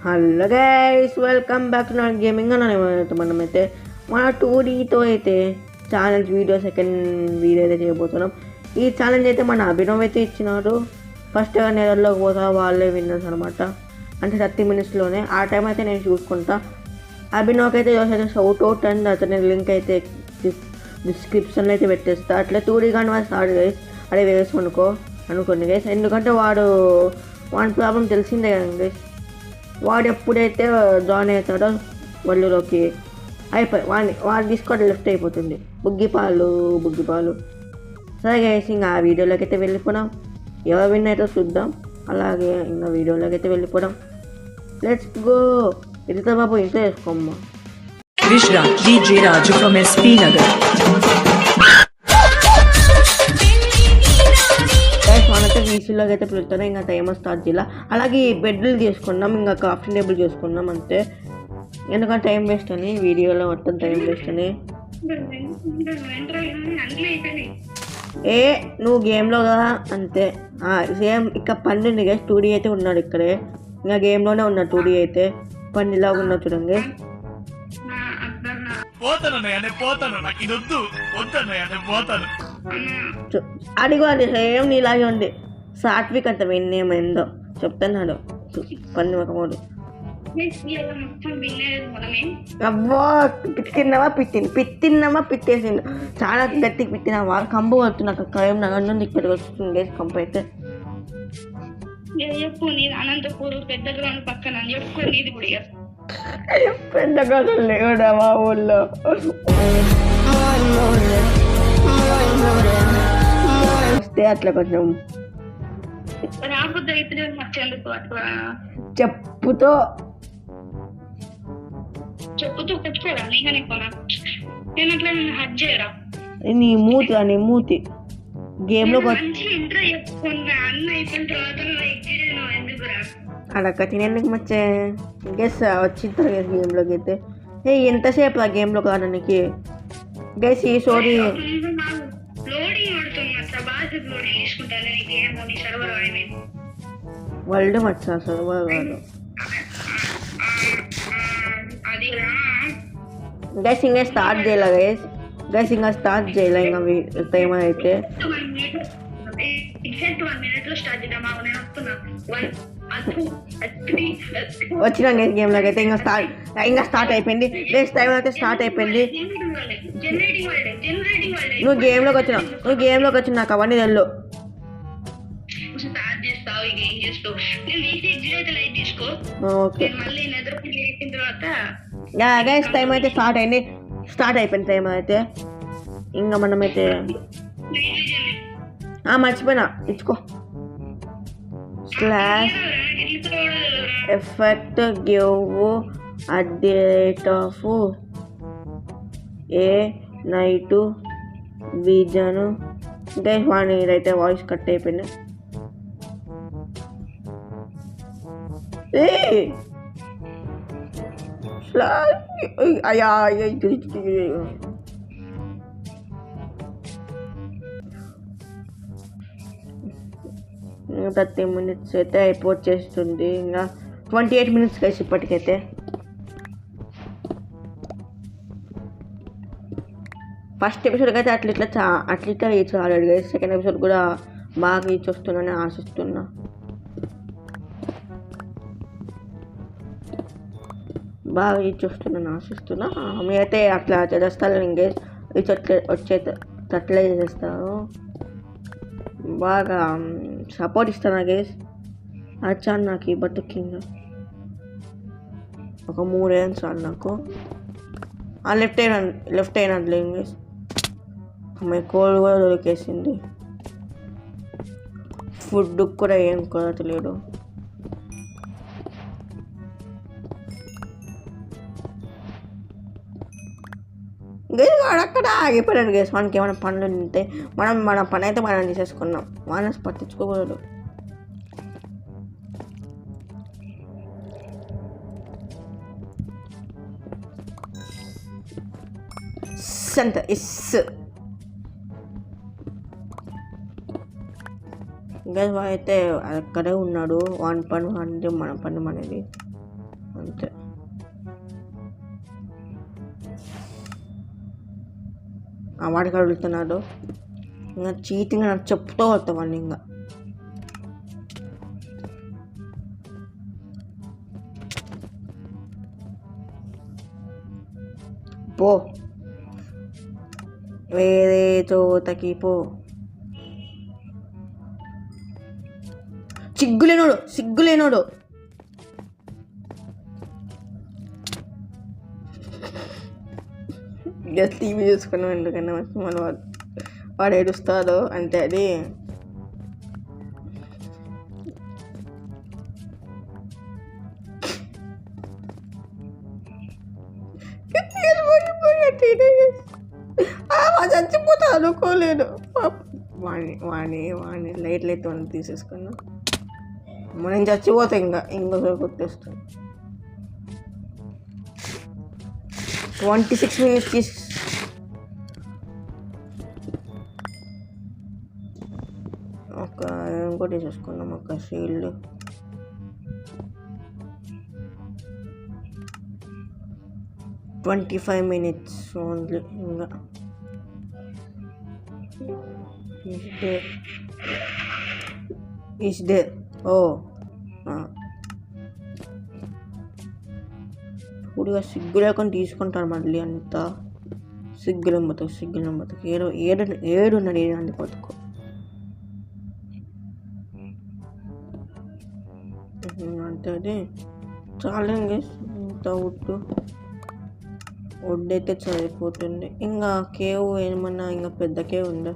Hello guys, welcome back to నా gaming. మనమైతే మన 2Dతో అయితే ఛాలెంజ్ వీడియో సెకండ్ వీడియో అయితే చేయబోతున్నాం. ఈ ఛాలెంజ్ అయితే మన అభినవ్ అయితే ఇచ్చినారు. ఫస్ట్ నెలలోకి పోతా వాళ్ళే విన్నర్స్ అనమాట. అంటే 30 మినిట్స్లోనే ఆ టైం అయితే నేను చూసుకుంటా. అభినవ్కి అయితే షౌట్ అవుట్ అండ్ అతని లింక్ అయితే డిస్క్రిప్షన్లో అయితే పెట్టేస్తా. అట్లా 2D కానీ వాళ్ళు స్టార్ట్ గైస్ అదే అనుకోండి గైస్. ఎందుకంటే వాడి ప్రాబ్లం తెలిసిందే కదా గైస్. వాడు ఎప్పుడైతే జాయిన్ అవుతాడో వాళ్ళలోకి వాడి డిస్కౌంట్ లెఫ్ట్ అయిపోతుంది. బుగ్గిపాలు. సరే గైస్, ఇంకా ఆ వీడియోలోకి అయితే వెళ్ళిపోదాం. ఎవరు విన్ అయితే చూద్దాం. అలాగే ఇంకా వీడియోలోకి అయితే వెళ్ళిపోదాం. Let's go. ఇదితో బాబు ఇంట్లో వేసుకోమ్మా. DJ Raju from SP Nagar. మనతో వీసీలోకి అయితే పిలుస్తాను. ఇంకా టైం స్టార్ట్ చేయాలి. అలాగే బెడ్లు తీసుకున్నాం, ఇంకా క్రాఫ్టింగ్ టేబుల్ చేసుకున్నాం అంతే. ఎందుకంటే టైం వేస్ట్ అని, వీడియోలో మొత్తం టైం వేస్ట్ అని. నువ్వు గేమ్లో కదా అంతే. సేమ్ ఇక్కడ పండు ఉంది కదా, 2D అయితే ఉన్నాడు ఇక్కడే. ఇంకా గేమ్లోనే ఉన్నాడు 2D అయితే. పండులాగా ఉన్నాడు చూడండి. అడిగో అది సేమ్ నీలాగే ఉంది. సాత్విక్ అంత విన్నేమైందో చెప్తున్నాడు పన్ను ఒకమోడు. అబ్బో, పిత్తిన్నామా పిత్తేసిండు. చాలా గట్టికి పిత్తినావా. కంపు వస్తుంది నాకు. కయం నగండి ఇక్కడికి వస్తుంది కంపు అయితే. పెద్ద గదులు లేవుడా మా ఊళ్ళో. వస్తే అట్లా కొంచెం నీ మూతి గేమ్ లో అడక్క తినేందుకు మచ్చే గెస్ వచ్చింటారు గెస్ గేమ్ లోకి అయితే. ఎంతసేపు ఆ గేమ్ లో కాడానికి గెస్ ఈ స్టోరీ వరల్డ్ మచ్చా సర్వర్ కాదు గైస్. ఇంకా స్టార్ట్ చేయాలి గైస్ ఇంకా స్టార్ట్ చేయాలి. ఇంకా టైం అయితే వచ్చినా గైస్ గేమ్ లోకి అయితే. ఇంకా స్టార్ట్ అయిపోయింది గైస్. టైం అయితే స్టార్ట్ అయిపోయింది. నువ్వు గేమ్లోకి వచ్చినావు నాకు అవన్నీ తెల్లు. ఓకే గైస్, టైం అయితే స్టార్ట్ అయిపోయింది టైం అయితే. ఇంకా మనమైతే మర్చిపోయినా ఇచ్చుకో. Slash effect give at the rate of a night vision guys. వాడిని అయితే వాయిస్ కట్ అయిపోయింది. ఇంకా 30 మినిట్స్ అయితే అయిపోచేస్తుంది. ఇంకా 28 మినిట్స్ కలిసి ఇప్పటికైతే. ఫస్ట్ ఎపిసోడ్కి అయితే అట్లా రీచ్ ఆడాడు గైస్. సెకండ్ ఎపిసోడ్ కూడా బాగా రీచ్ వస్తుందని ఆశిస్తున్నా. మీరైతే అట్లా చేస్తారు ఇంకేస్ రీచ్ అట్లే చేసేస్తారు. బాగా సపోర్ట్ ఇస్తాను గేస్. వచ్చాను నాకు ఈ బట్టు కింద ఒక 3 ఏళ్ళు చాలు నాకు. లెఫ్ట్ అయినట్లే ఇంగ్లీష్. అమ్మాయి కోల్డ్ కూడా దొరికేసింది. ఫుడ్ కూడా ఏం కొరత లేదు. అక్కడ ఆగిపోయాడు గేస్. మనకి ఏమైనా పనులు ఉంటే మన పని అయితే మనం తీసేసుకున్నాం. మనసు పట్టించుకోకూడదు. అంత ఇంకా అయితే అక్కడే ఉన్నాడు. 1.1 మన పని మనది. అంతే. వాడికి అడుగుతున్నాడు ఇంకా చీటింగ్ నాకు చెప్తూ వస్తామండి ఇంకా పో వేరే చోటకి పో. సిగ్గులేనోడు జస్ట్ టీవీ చూసుకున్నాం ఎందుకన్నా మన వాడు ఏడుస్తాడు అంటే అది చచ్చిపోతా అనుకోలేదు. వాణి లైట్ వాడిని తీసేసుకున్నా. నేను చచ్చిపోతా ఇంకోసారి కొట్టేస్తాను. 26 minutes ఇంకోటి చూసుకున్నాం. ఒక షీల్డ్ $25 minutes ఓన్లీ. ఇంకా ఈస్ డే ఇప్పుడు సిగ్గు లేకుండా తీసుకుంటారు మళ్ళీ అంతా. సిగ్గులం బతుకు ఏడున్నాడు ఏడు బతుకు. అంటే అది చాలా ఇంత ఒడ్డైతే సరిపోతుంది. ఇంకా కేవ్ ఏమన్నా ఇంకా పెద్ద కేవ్ ఉందా?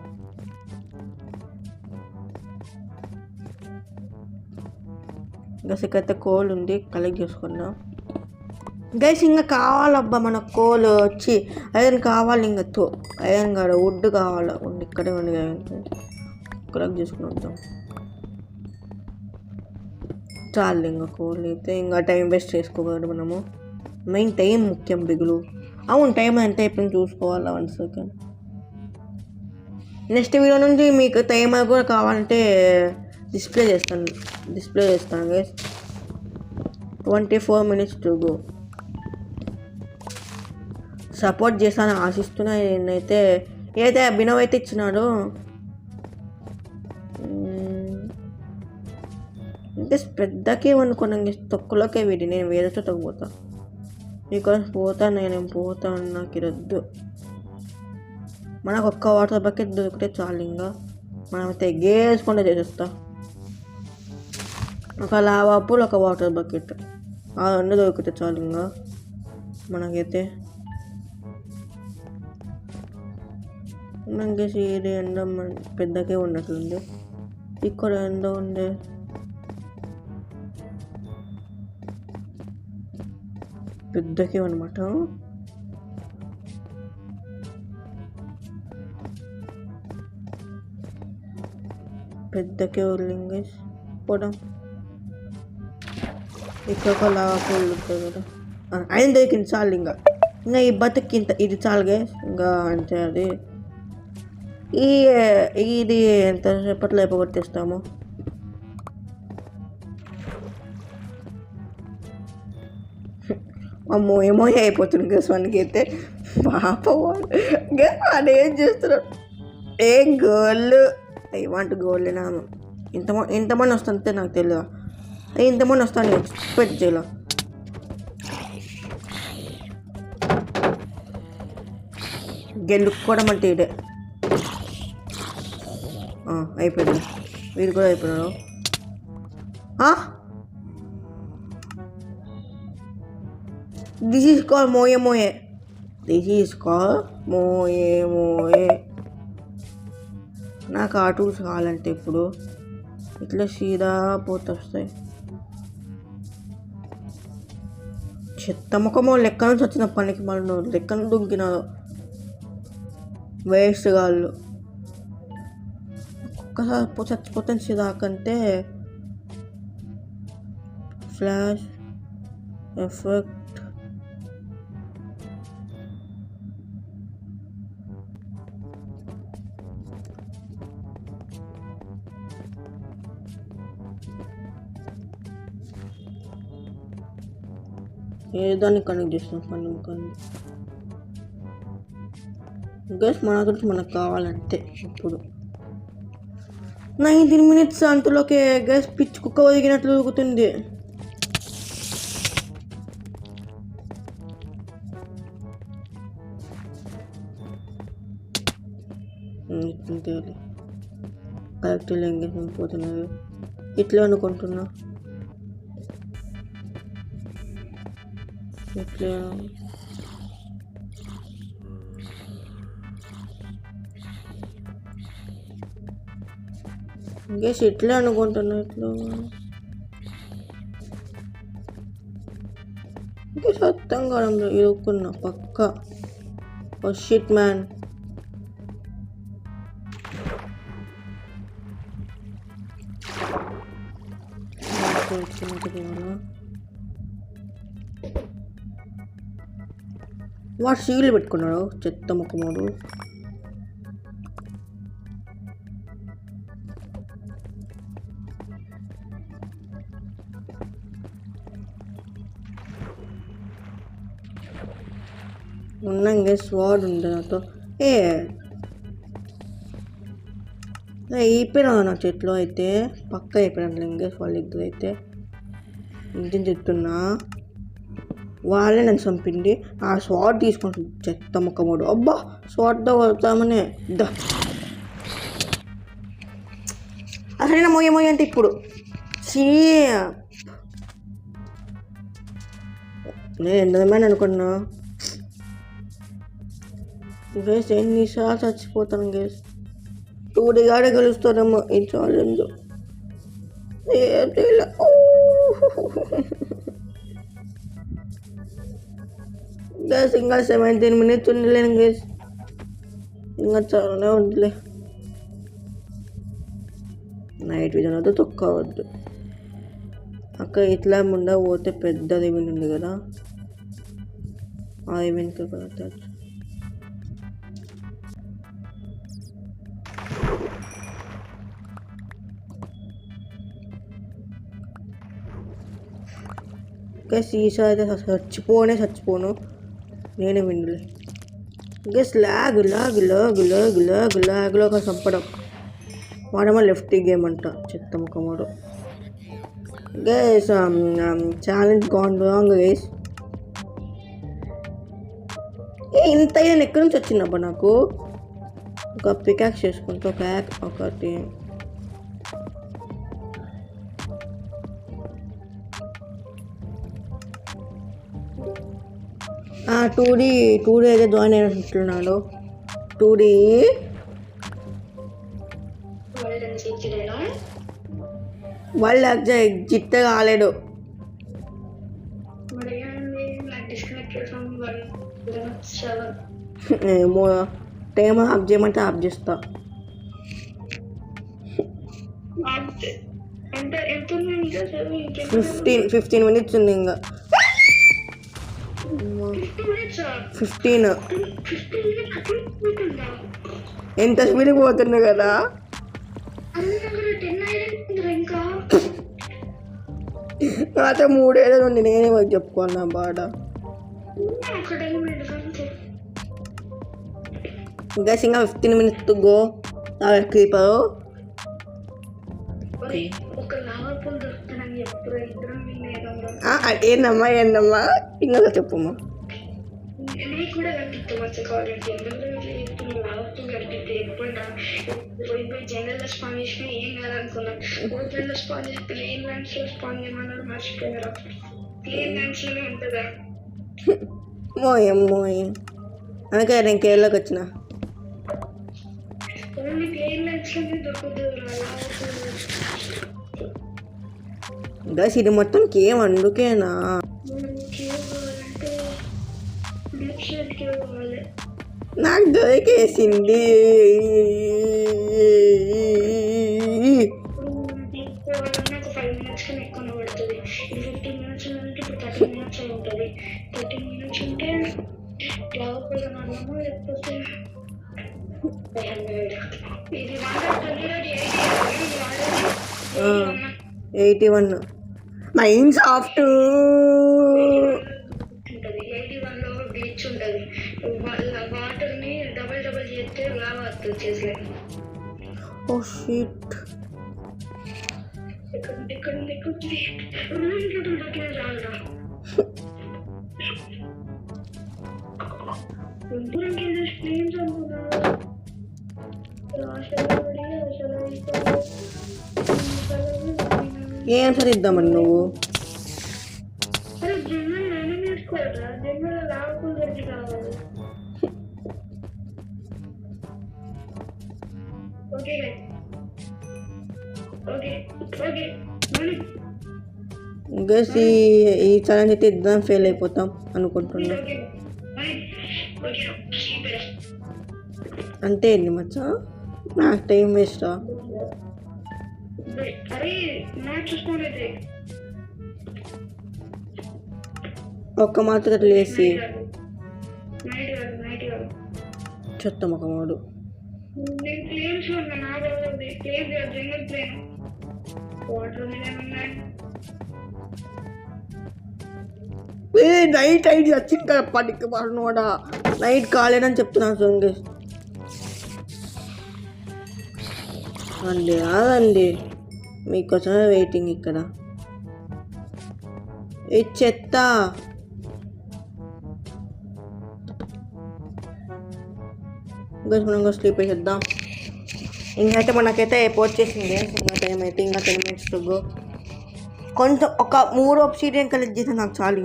ఇంకా సిక్కైతే కోల్ ఉంది, కలెక్ట్ చేసుకున్నాం గైస్. ఇంకా కావాలబ్బా మన కోల్ వచ్చి ఐరన్ కావాలి. ఇంకా ఐరన్ కాడ వుడ్ కావాలి. ఇక్కడే ఉంది కలెక్ట్ చేసుకుని వద్దాం. చాలు ఇంకా కోల్ అయితే ఇంకా టైం వేస్ట్ చేసుకోకూడదు మనము. మెయిన్ టైం ముఖ్యం బిగులు. అవును టైం ఎంత అయిపోయింది చూసుకోవాలా. 1 సెకండ్. నెక్స్ట్ వీడియో నుంచి మీకు టైం కూడా కావాలంటే డిస్ప్లే చేస్తాను guys. 24 minutes to go. Support చేస్తాను ఆశిస్తున్నా. నేనైతే ఏదైతే అభినవ్ అయితే ఇచ్చినాడో అంటే పెద్దకే అనుకున్నాం. తొక్కులోకే వీడి నేను వేరే చోటకు పోతా. బికాస్ నేనేం పోతాను. నాకు రద్దు. మనకు ఒక్క వాటర్ బకెట్ దొరికితే చాలు. ఇంకా మనం తెగేసుకుంటే చేసేస్తా. ఒక లావా పూల్, ఒక వాటర్ బకెట్, ఆ 2 దొరికితే చాలు. ఇంకా మనకైతే మనకి ఇది ఎండ పెద్దకే ఉన్నట్లుంది. ఇక్కడ ఎండ ఉండే పెద్దకే అనమాట. పెద్దకే వదిలింగ్ పోవడం. ఇక్కడ ఒక లావా పూల్ ఉంటుంది కదా, ఆయన దొరికింది చాలు. ఇంకా ఈ బతుకి ఇంత ఇది చాలుగా. ఇంకా అంటే అది ఇది ఎంతసేపట్లో అయిపోగొట్టేస్తాము. అమ్మో ఏమో అయిపోతుంది గస్. వానికి అయితే పాప వాడు ఏం చేస్తున్నాడు. గోళ్ళు ఐ వాంట్ గోల్డ్. నాను ఇంతమంది వస్తుంటే నాకు తెలియదు. ఇంతమంది వస్తాను ఎక్స్పెక్ట్ చేయాల. గెలుక్కోవడం అంటే ఇదే. అయిపోయింది. వీడు కూడా అయిపోయినాడు. దిస్ ఈజ్ కాల్ మోయే. నాకు ఆ టూల్స్ కావాలంటే ఇప్పుడు ఇట్లా సీదా పోతే వస్తాయి. చెత్త ముఖమో లెక్క నుంచి వచ్చిన పనికి మళ్ళీ లెక్కను దుంకినారు వేస్ట్ గాళ్ళు. ఒక్కసారి చచ్చిపోతాను సీదాకంటే ఫ్లాష్ ఎఫెక్ట్. ఏదాన్ని కనెక్ట్ చేస్తాం పని కానీ గైస్ మన గురించి మనకు కావాలంటే ఇప్పుడు 19 minutes అంతలోకే గైస్ పిచ్చి కుక్క ఒదిగినట్లు ఊగుతుంది. కరెక్ట్ ఎంగేజ్మెంట్ పోతున్నారు ఇట్లా అనుకుంటున్నా. ఇట్లా ఇంకేసి ఇట్లా అనుకుంటున్నా. ఇట్లా ఇంకేసి అర్థం కావడం ఇరుక్కున్నా పక్క. Oh shit man. వాడు సీలు పెట్టుకున్నాడు చెత్త ముఖముడు. ఉన్నాగా స్వాడ్ ఉంది నాతో. అయిపోయినా నా చెట్లు అయితే పక్క అయిపోయినట్లు ఇంకేస్ వాళ్ళిద్దరు అయితే ఇంటిని చెప్తున్నా. వాళ్ళే నన్ను చంపింది. ఆ స్వాడ్ తీసుకుంటుంది చెత్త ముఖముడు. అబ్బా స్వాడ్తో వస్తామనే అసలు మోయ మోయ అంటే ఇప్పుడు నేను ఎంతమంది అనుకున్నా. గేస్ ఎన్నిసార్లు చచ్చిపోతాను గేస్. 2D గాడే గెలుస్తారేమో ఈ ఛాలెంజ్. గేస్ ఇంకా 17 minutes ఉండలేను గేస్. ఇంకా చాలానే ఉందిలే. నైట్ విజన్ వద్దు తొక్కవద్దు. అక్కడ ఇట్లా ముండా పోతే పెద్దది ఈవెంట్ ఉంది కదా, ఆ ఈవెంట్కి కదా. గెస్ ఈసారి చచ్చిపోను నేనే విండులే. గెస్ లాగ్లో ఒక చంపడం. వాడేమో లెఫ్ట్ గేమ్ అంట చెత్త ముఖముడు. Guess challenge gone wrong guys. ఇంత నేను ఎక్కడి నుంచి వచ్చిందబ్బా. నాకు ఒక పికాక్స్ చేసుకుంటా. ఒకటి 2D అయితే జాయిన్ అయినట్టున్నాడు. 2D వాళ్ళు ఎగ్జిట్ కాలేడు. ఏమో టైం ఆఫ్ చేయమంటే ఆఫ్ చేస్తా. 15 minutes ఉంది ఇంకా. 15 ఎంత స్పీడ్కి పోతున్నా కదా. నాతో 3 ఏళ్ళు ఉంది. నేనే మాకు చెప్పుకోవాలి నా బాధ. ఇంకా 15 minutes టు గో. కీపరు ఏందమ్మా ఇంకా చెప్పమ్మా. మోయ్ అందుకే నేను కేరళకి వచ్చిన. గైస్ ఇది మొత్తం కేవ్ అందుకేనా. నాకు దొరికేసింది. ఇది 81 మైన్స్ ఆఫ్ 2 ఓ షిట్. ఏం సరిద్దామని నువ్వు గైస్ ఈ ఛాలెంజ్ అయితే ఇద్దాం ఫెయిల్ అయిపోతాం అనుకుంటున్నా. అంతే అండి మచ్చా, నాకు టైం వేస్టా? ఒక్క మాత్రం అట్లా వేసి చెత్త మొక్కమాడు. నైట్ ఐడి వచ్చింది కదా పడికి పడినోడా, నైట్ కాలేదని చెప్తున్నాను చూడండి అండి. అదండి మీకోసమే వెయిటింగ్ ఇక్కడ. ఈ చెత్త మనం స్లీప్ వేసేద్దాం. ఇంకైతే మనకైతే వచ్చేసింది ఇంకా టైం అయితే ఇంకా 10 minutes టు గో. కొంచెం ఒక 3 obsidian కలెక్ట్ చేస్తే నాకు చాలు.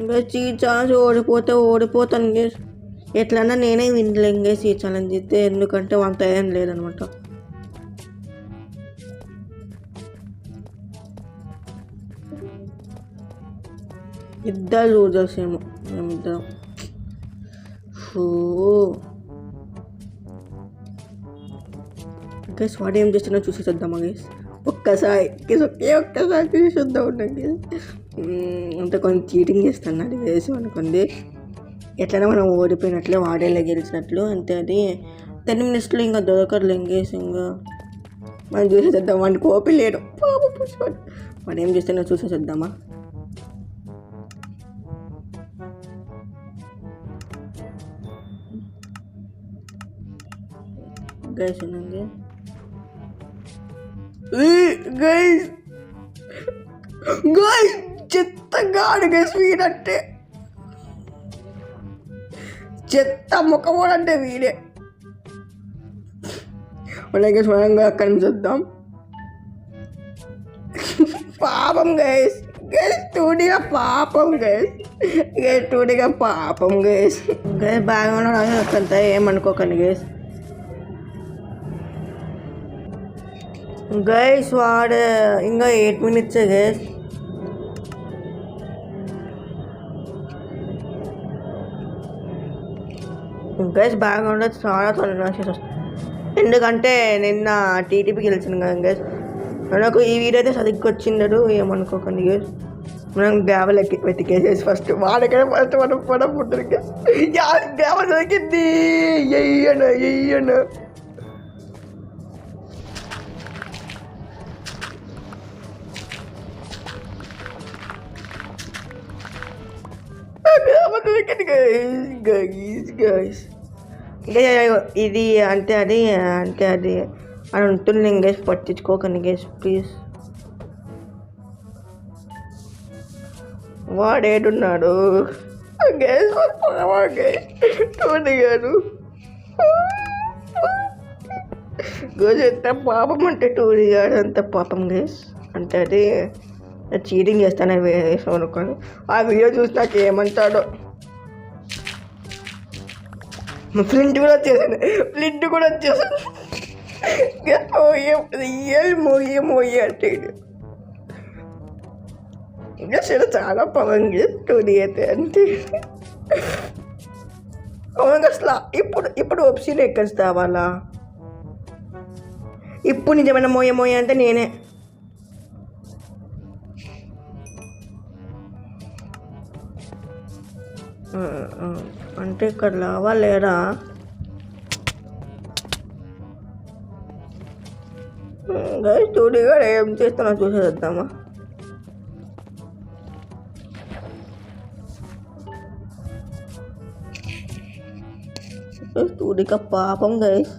ఇంకా ఈ ఛాలెంజ్ ఓడిపోతాను గేస్. ఎట్లన్నా నేనే వినలేం గేస్ ఈ ఛాలెంజ్ అయితే, ఎందుకంటే వాళ్ళ టైం లేదనమాట. ఇద్దరు లూజర్స్ ఏమో మేమిద్దరం. గైస్ వాడు ఏం చేస్తున్నా చూసేద్దామా గైస్, ఒక్కసారి చూసేద్దాం ఉన్నా గైస్. అంత కొంచెం చీటింగ్ చేస్తున్నాడు వేసి అనుకుంది. ఎట్లైనా మనం ఓడిపోయినట్లే, వాడేలా గెలిచినట్లు అంతే. అది 10 minutesలో ఇంకా దొరకరు గైస్. ఇంకా మనం చూసేద్దాం, వాడికి ఓపి లేడు వాడు ఏం చేస్తున్నా చూసేద్దామా. గైస్ ఉందండి గైస్ చెత్తగాడు గైస్ వీడంటే, చెత్త ముఖమోడంటే వీడే. అలాగే స్వయంగా అక్కడి నుంచి వద్దాం. పాపం గైస్, టూడిగా పాపం గైస్, టూడిగా పాపం గైస్. గైస్ బాగా ఉన్నాడు అక్కంతా, ఏమనుకోకండి గైస్. గైస్ వాడు ఇంకా 8 minutes గైస్. గైస్ బాగా ఉండదు, చాలా త్వరగా వస్తుంది. ఎందుకంటే నిన్న టీటీపీ గెలిచింది కదా గైస్. నాకు ఈ వీడియో అయితే సరిగ్గా వచ్చిండడు, ఏమనుకోకండి గైస్. మనం గ్యావెల్ వెతికేసేసి ఫస్ట్ వాడకనే ఫస్ట్ మనం పుట్టిన గ్యావెల్ దొరికింది. ఎయ్యను ఇది అంతే అది అని ఉంటుంది గైస్. పట్టించుకోకండి గైస్ ప్లీజ్. వాడేడున్నాడు గైస్, టూడిగాడు గైస్. ఎంత పాపం అంటే టూడిగాడు, అంత పాపం గైస్. అంటే అది చీటింగ్ చేస్తానని వేసాం అనుకోండి. ఆ వీడియో చూసి నాకు ఏమంటాడో. ఫ్లింట్ కూడా వచ్చేసాను మోయి అంటే ఇంకా సరే చాలా పవన్ స్టోరీ అయితే అంటే అసలు ఇప్పుడు ఒప్షన్ ఎక్కడ రావాలా? ఇప్పుడు నిజమైన మోయ అంటే నేనే. అంటే ఇక్కడ రావాలేరా? స్టూడియోగా ఏం చేస్తున్నా చూసేద్దామా. టూడీక పాపం గైస్.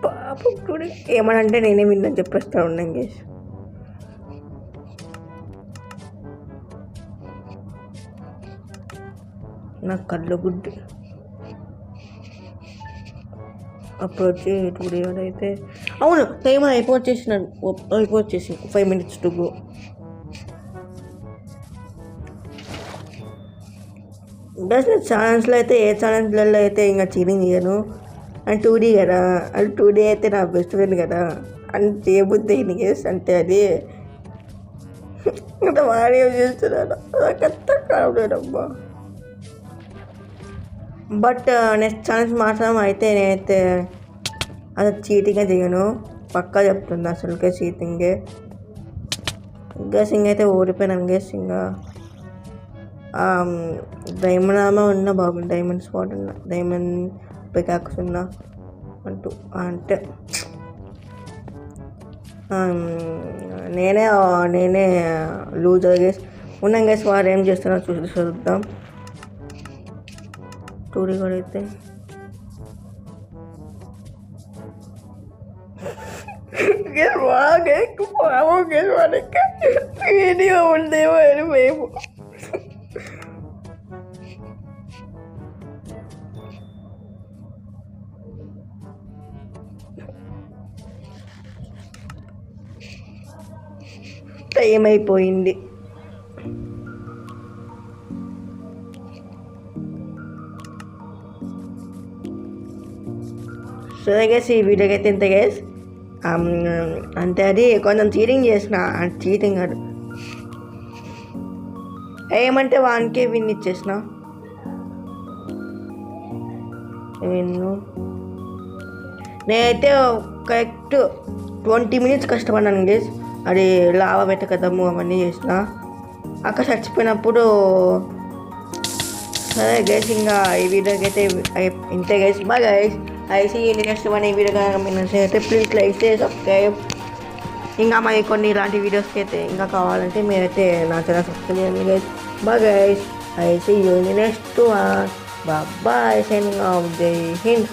పాపం టూడీ ఏమనంటే నేనే విన్నాను చెప్పేస్తా ఉన్నాను గైస్. నా కళ్ళు గుడ్డి అప్పుడు వచ్చి 2 days అయితే అవును టైం అయిపోవచ్చేసి 5 minutes to go. బస్ నేను ఛానల్స్లో అయితే ఏ ఛానల్స్లలో అయితే ఇంకా చీటింగ్ చేయను. అండ్ 2D కదా, అండ్ 2D అయితే నా బెస్ట్ ఫ్రెండ్ కదా, అని చేయబుద్ది అయింది గేస్. అంటే అది అంత వాడే చేస్తున్నాను, నాకంత కావలేదమ్మా. బట్ నెక్స్ట్ ఛానల్స్ మాత్రం అయితే నేనైతే అది చీటింగే చేయను, పక్కా చెప్తున్నా. అసలుకే చీటింగే. గేస్ ఇంకైతే ఓడిపోయినాను గేస్. ఇంకా డైమండ్ ఆమె ఉన్నా బాగుంది, డైమండ్ స్పాట్ ఉన్నా, డైమండ్ పికాక్స్ ఉన్నా అంటూ అంటే నేనే లూజర్ గేస్. ఉన్నాం గేస్. వారు ఏం చేస్తున్నా చూద్దాం. 2D కూడా అయితే వీడియో ఉండేమో అని మేము టైం అయిపోయింది. సరే గేస్, ఈ వీడియోకి అయితే ఇంత గేస్. అంటే అది కొంచెం చీటింగ్ చేసిన, చీటింగ్ కాదు ఏమంటే 1K విన్ ఇచ్చేసిన. నేనైతే కరెక్ట్ 20 minutes కష్టపడ్డాను గేస్. అది లావా వెతకదము అవన్నీ చేసిన. అక్కడ చచ్చిపోయినప్పుడు సరే గైస్, ఇంకా ఈ వీడియోకి అయితే ఇంతే guys. Bye guys. I see next one ఈ వీడియో కనుక మీరు నచ్చినట్లయితే ప్లీజ్ లైక్ చేసి సబ్స్క్రైబ్. ఇంకా మరి కొన్ని ఇలాంటి వీడియోస్కి అయితే ఇంకా కావాలంటే మీరైతే నా ఛానల్ సబ్స్క్రైబ్ చేయండి guys. Bye guys. I see next one. Bye. Signing off. జై హింద్.